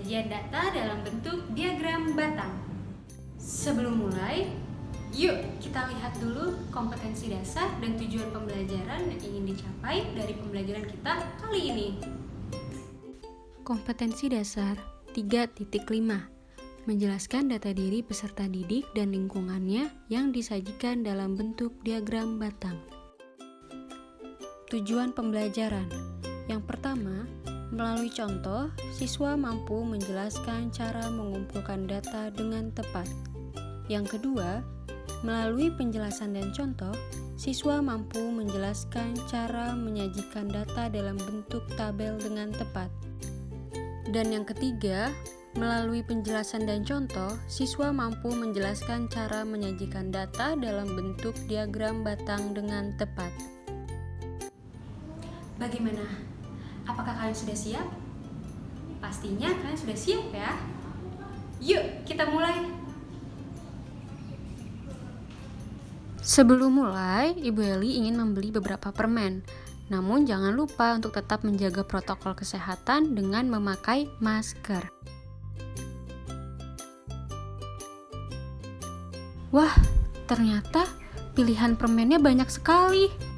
penyajian data dalam bentuk diagram batang. Sebelum mulai, yuk kita lihat dulu kompetensi dasar dan tujuan pembelajaran yang ingin dicapai dari pembelajaran kita kali ini. Kompetensi dasar 3.5, menjelaskan data diri peserta didik dan lingkungannya yang disajikan dalam bentuk diagram batang. Tujuan pembelajaran. Yang pertama, melalui contoh, siswa mampu menjelaskan cara mengumpulkan data dengan tepat. Yang kedua, melalui penjelasan dan contoh, siswa mampu menjelaskan cara menyajikan data dalam bentuk tabel dengan tepat. Dan yang ketiga, melalui penjelasan dan contoh, siswa mampu menjelaskan cara menyajikan data dalam bentuk diagram batang dengan tepat. Bagaimana? Apakah kalian sudah siap? Pastinya kalian sudah siap ya? Yuk, kita mulai! Sebelum mulai, Ibu Eli ingin membeli beberapa permen. Namun jangan lupa untuk tetap menjaga protokol kesehatan dengan memakai masker. Wah, ternyata pilihan permennya banyak sekali.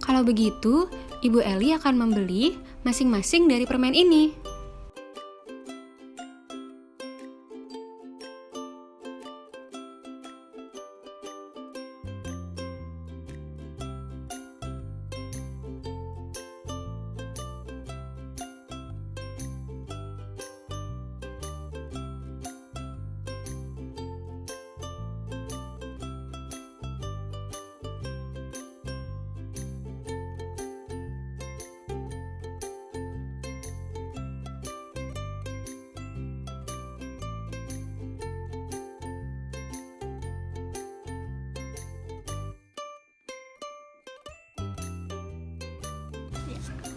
Kalau begitu, Ibu Eli akan membeli masing-masing dari permen ini.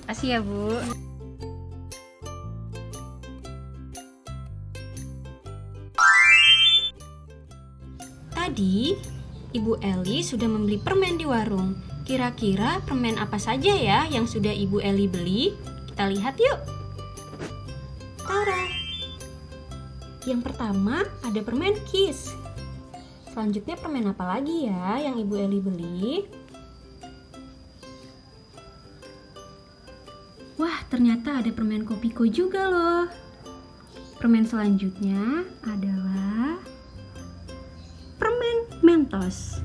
Makasih ya, Bu. Tadi, Ibu Eli sudah membeli permen di warung. Kira-kira permen apa saja ya yang sudah Ibu Eli beli? Kita lihat yuk. Tara. Yang pertama ada permen Kiss. Selanjutnya permen apa lagi ya yang Ibu Eli beli? Wah, ternyata ada permen Kopiko juga loh. Permen selanjutnya adalah permen Mentos.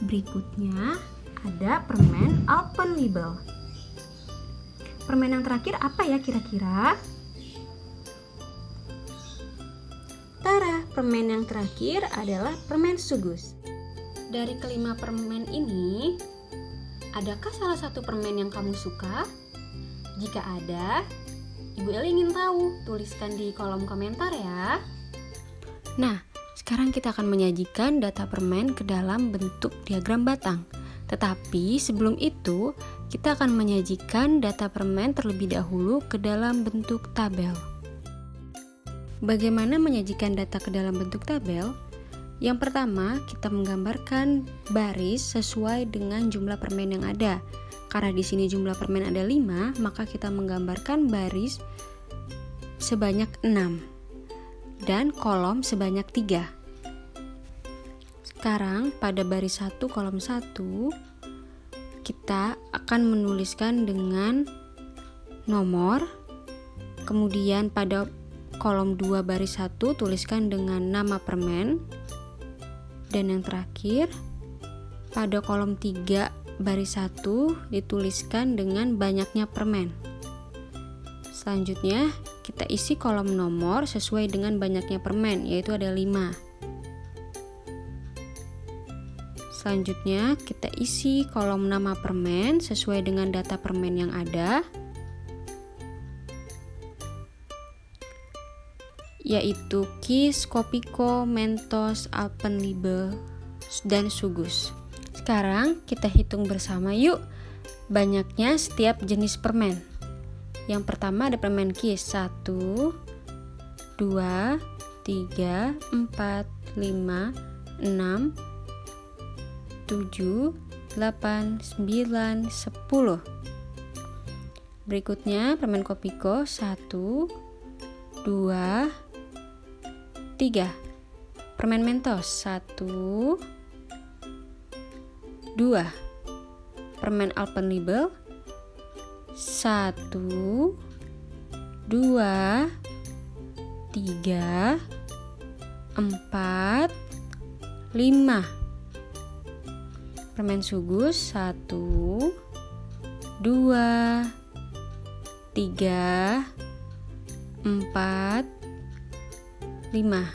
Berikutnya ada permen Alpenliebe. Permen yang terakhir apa ya kira-kira? Tara, permen yang terakhir adalah permen Sugus. Dari kelima permen ini, adakah salah satu permen yang kamu suka? Jika ada, Ibu Eli ingin tahu, tuliskan di kolom komentar ya. Nah, sekarang kita akan menyajikan data permen ke dalam bentuk diagram batang. Tetapi sebelum itu, kita akan menyajikan data permen terlebih dahulu ke dalam bentuk tabel. Bagaimana menyajikan data ke dalam bentuk tabel? Yang pertama, kita menggambarkan baris sesuai dengan jumlah permen yang ada. Karena di sini jumlah permen ada 5, maka kita menggambarkan baris sebanyak 6 dan kolom sebanyak 3. Sekarang pada baris 1 kolom 1, kita akan menuliskan dengan nomor. Kemudian pada kolom 2 baris 1 tuliskan dengan nama permen. Dan yang terakhir, pada kolom 3 baris 1 dituliskan dengan banyaknya permen. Selanjutnya, kita isi kolom nomor sesuai dengan banyaknya permen, yaitu ada 5. Selanjutnya, kita isi kolom nama permen sesuai dengan data permen yang ada, yaitu Kiss, Kopiko, Mentos, Alpenliebe, dan Sugus. Sekarang kita hitung bersama yuk banyaknya setiap jenis permen. Yang pertama ada permen Kiss. 1, 2, 3, 4, 5, 6, 7, 8, 9, 10. Berikutnya permen Kopiko 1, 2, 3. Permen Mentos 1, 2. Permen Alpenlibe 1, 2, 3, 4, 5. Permen Sugus 1, 2, 3, 4, 5.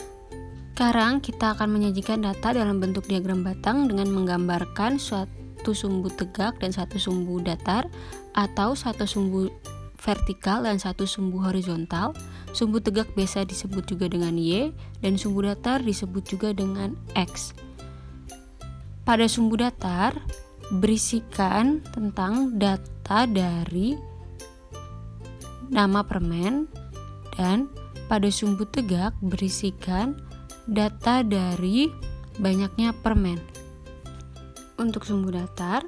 Sekarang kita akan menyajikan data dalam bentuk diagram batang dengan menggambarkan suatu sumbu tegak dan satu sumbu datar, atau satu sumbu vertikal dan satu sumbu horizontal. Sumbu tegak biasa disebut juga dengan Y, dan sumbu datar disebut juga dengan X. Pada sumbu datar berisikan tentang data dari nama permen, dan pada sumbu tegak berisikan data dari banyaknya permen. Untuk sumbu datar,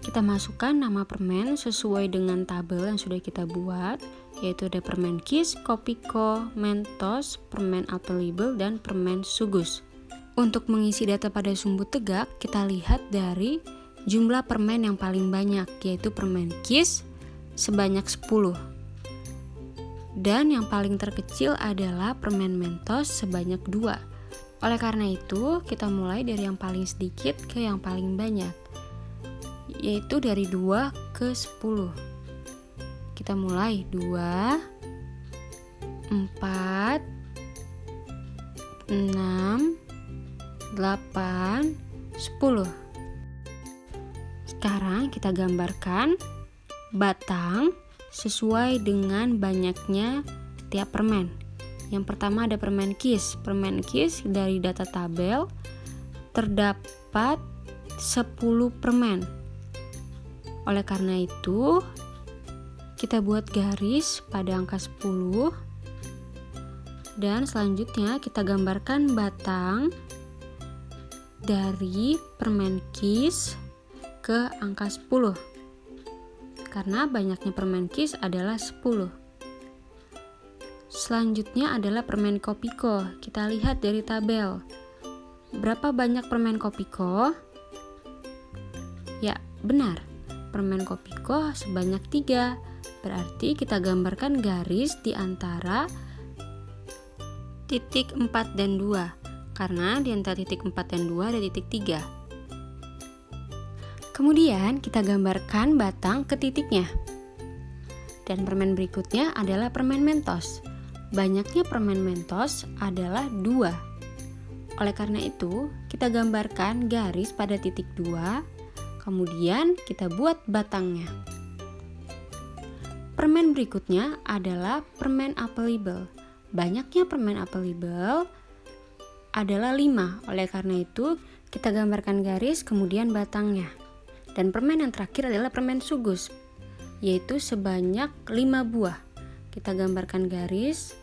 kita masukkan nama permen sesuai dengan tabel yang sudah kita buat, yaitu ada permen Kiss, Kopiko, Mentos, permen Alpenlibe, dan permen Sugus. Untuk mengisi data pada sumbu tegak, kita lihat dari jumlah permen yang paling banyak, yaitu permen Kiss sebanyak 10. Dan yang paling terkecil adalah permen Mentos sebanyak 2. Oleh karena itu, kita mulai dari yang paling sedikit ke yang paling banyak, yaitu dari 2 ke 10. Kita mulai 2, 4, 6, 8, 10. Sekarang kita gambarkan batang sesuai dengan banyaknya tiap permen. Yang pertama ada permen Kiss. Permen Kiss dari data tabel terdapat 10 permen. Oleh karena itu, kita buat garis pada angka 10. Dan selanjutnya kita gambarkan batang dari permen Kiss ke angka 10. Karena banyaknya permen Kiss adalah 10. Selanjutnya adalah permen Kopiko. Kita lihat dari tabel. Berapa banyak permen Kopiko? Ya, benar. Permen Kopiko sebanyak 3. Berarti kita gambarkan garis di antara titik 4 dan 2. Karena di antara titik 4 dan 2 ada titik 3. Kemudian kita gambarkan batang ke titiknya. Dan permen berikutnya adalah permen Mentos. Banyaknya permen Mentos adalah 2. Oleh karena itu, kita gambarkan garis pada titik 2, kemudian kita buat batangnya. Permen berikutnya adalah permen Alpenlibe. Banyaknya permen Alpenlibe adalah 5. Oleh karena itu, kita gambarkan garis kemudian batangnya. Dan permen yang terakhir adalah permen Sugus, yaitu sebanyak 5 buah. Kita gambarkan garis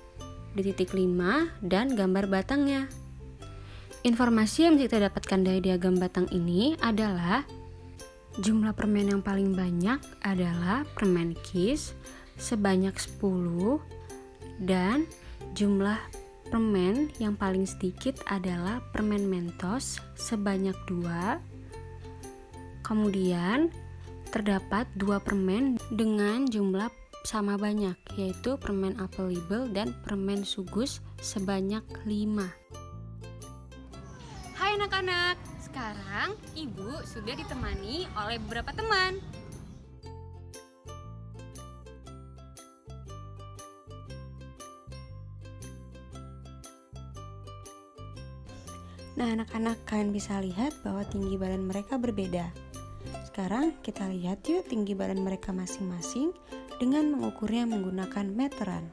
di titik 5 dan gambar batangnya. Informasi yang bisa kita dapatkan dari diagram batang ini adalah jumlah permen yang paling banyak adalah permen Kiss sebanyak 10, dan jumlah permen yang paling sedikit adalah permen Mentos sebanyak 2. Kemudian terdapat 2 permen dengan jumlah sama banyak, yaitu permen Alpenlibe dan permen Sugus sebanyak 5. Hai anak-anak, sekarang Ibu sudah ditemani oleh beberapa teman. Nah, anak-anak, kalian bisa lihat bahwa tinggi badan mereka berbeda. Sekarang kita lihat yuk tinggi badan mereka masing-masing dengan mengukurnya menggunakan meteran.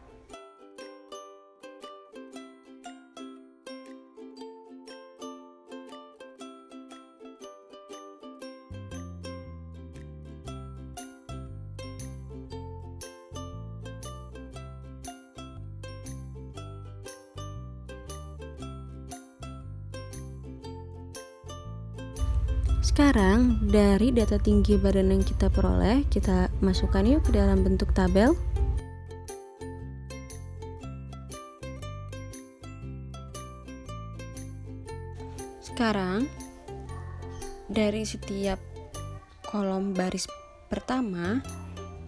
Sekarang dari data tinggi badan yang kita peroleh, kita masukkan yuk ke dalam bentuk tabel. Sekarang dari setiap kolom baris pertama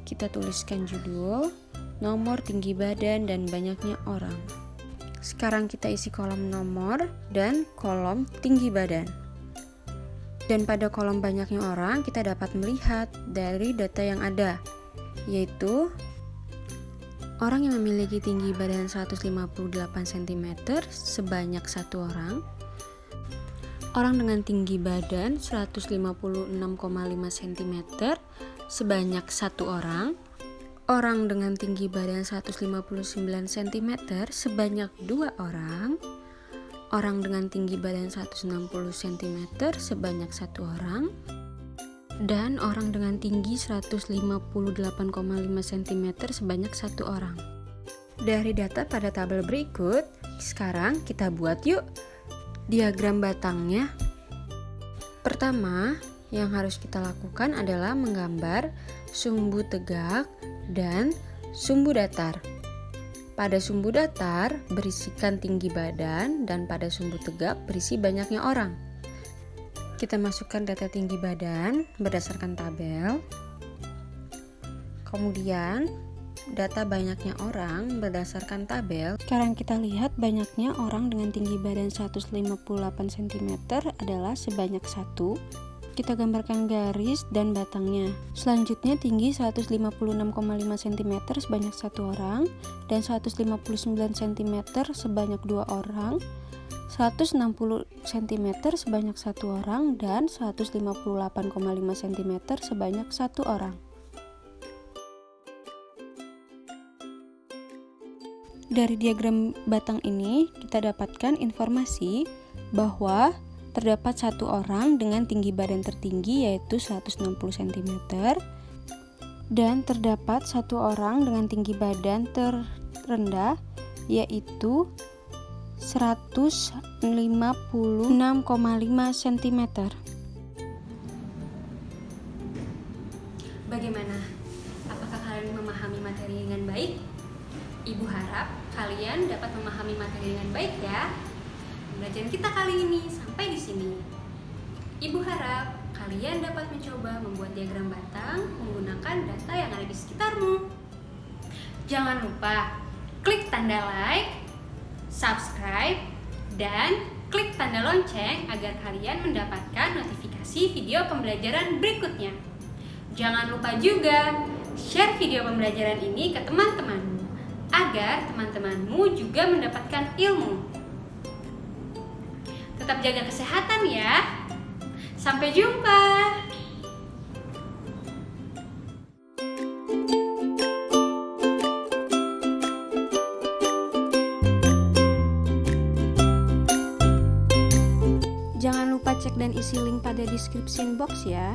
kita tuliskan judul, nomor, tinggi badan, dan banyaknya orang. Sekarang kita isi kolom nomor dan kolom tinggi badan. Dan pada kolom banyaknya orang kita dapat melihat dari data yang ada, yaitu orang yang memiliki tinggi badan 158 cm sebanyak 1 orang, orang dengan tinggi badan 156,5 cm sebanyak 1 orang dengan tinggi badan 159 cm sebanyak 2 orang dengan tinggi badan 160 cm sebanyak 1 orang, dan orang dengan tinggi 158,5 cm sebanyak 1 orang. Dari data pada tabel berikut, sekarang kita buat yuk diagram batangnya. Pertama, yang harus kita lakukan adalah menggambar sumbu tegak dan sumbu datar. Pada sumbu datar berisikan tinggi badan dan pada sumbu tegak berisi banyaknya orang. Kita masukkan data tinggi badan berdasarkan tabel. Kemudian data banyaknya orang berdasarkan tabel. Sekarang kita lihat banyaknya orang dengan tinggi badan 158 cm adalah sebanyak 1. Kita gambarkan garis dan batangnya. Selanjutnya tinggi 156,5 cm sebanyak 1 orang dan 159 cm sebanyak 2 orang, 160 cm sebanyak 1 orang dan 158,5 cm sebanyak 1 orang. Dari diagram batang ini kita dapatkan informasi bahwa terdapat 1 orang dengan tinggi badan tertinggi yaitu 160 cm dan terdapat 1 orang dengan tinggi badan terendah yaitu 156,5 cm. Bagaimana? Apakah kalian memahami materi dengan baik? Ibu harap kalian dapat memahami materi dengan baik ya. Pembelajaran kita kali ini sampai di sini. Ibu harap kalian dapat mencoba membuat diagram batang menggunakan data yang ada di sekitarmu. Jangan lupa klik tanda like, subscribe, dan klik tanda lonceng agar kalian mendapatkan notifikasi video pembelajaran berikutnya. Jangan lupa juga share video pembelajaran ini ke teman-temanmu agar teman-temanmu juga mendapatkan ilmu. Tetap jaga kesehatan ya. Sampai jumpa. Jangan lupa cek dan isi link pada description box ya.